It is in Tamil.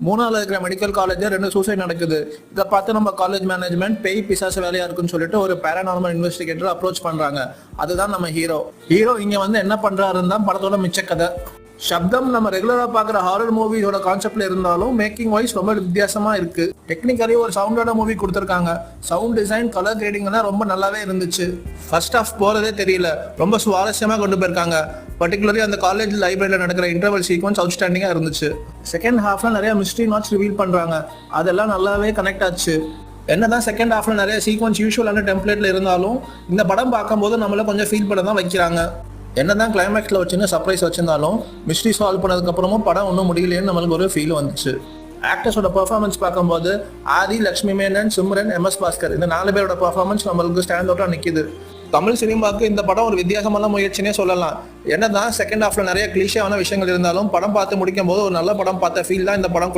மூணாவது இருக்கிற மெடிக்கல் காலேஜ்ல 2 சூசைட் நடக்குது. இதை பார்த்து நம்ம காலேஜ் மேனேஜ்மெண்ட் பேய் பிசாசு வேலையா இருக்குன்னு சொல்லிட்டு ஒரு பேரானார்மல் இன்வெஸ்டிகேட்டர் அப்ரோச் பண்றாங்க. அதுதான் நம்ம ஹீரோ இங்க வந்து என்ன பண்றாருன்னு தான் படத்தோட மிச்ச கதை. சப்தம் நம்ம ரெகுலரா பாக்குற ஹாரர் மூவியோட கான்செப்ட்ல இருந்தாலும் மேக்கிங் வைஸ் ரொம்ப வித்தியாசமா இருக்கு. டெக்னிக்கலி ஒரு சவுண்டோட மூவி கொடுத்திருக்காங்க. சவுண்ட் டிசைன், கலர் கிரேடிங் எல்லாம் ரொம்ப நல்லாவே இருந்துச்சு. ஃபர்ஸ்ட் ஹாஃப் போறதே தெரியல, ரொம்ப சுவாரஸ்யமா கொண்டு போயிருக்காங்க. பர்டிகுலரி அந்த காலேஜ் லைப்ரரியில நடக்கிற இன்டர்வல் சீக்வன்ஸ் அவுட்ஸ்டாண்டிங்கா இருந்துச்சு. செகண்ட் ஹாஃப்ல நிறைய மிஸ்ட்ரி நாட்ஸ் ரிவீல் பண்றாங்க. அதெல்லாம் நல்லாவே கனெக்ட் ஆச்சு. என்னதான் செகண்ட் ஹாஃப்ல நிறைய சீக்வன்ஸ் யூஷுவலான டெம்ப்ளேட்ல இருந்தாலும் இந்த படம் பார்க்கும்போது நம்மள கொஞ்சம் ஃபீல் பண்ண தான் வைக்கிறாங்க. என்னதான் கிளைமேக்ஸ்ல வச்சுன்னு சர்ப்ரைஸ் வச்சிருந்தாலும் மிஸ்ட்ரி சால்வ் பண்ணதுக்கு அப்புறமும் படம் ஒன்றும் முடியலையேன்னு நம்மளுக்கு ஒரு ஃபீல் வந்துச்சு. ஆக்டர்ஸோட பெர்ஃபார்மன்ஸ் பார்க்கும்போது ஆதி, லட்சுமி மேனன், சிம்ரன், எம்எஸ் பாஸ்கர் இந்த 4 பேரோட பெர்ஃபார்மன்ஸ் நம்மளுக்கு ஸ்டாண்ட் அவுட்டா நிக்குது. தமிழ் சினிமாவுக்கு இந்த படம் ஒரு வித்தியாசமான முயற்சினே சொல்லலாம். என்னதான் செகண்ட் ஹாஃப்ல நிறைய கிளிஷேவான விஷயங்கள் இருந்தாலும் படம் பார்த்து முடிக்கும் போது ஒரு நல்ல படம் பார்த்த ஃபீல் தான் இந்த படம்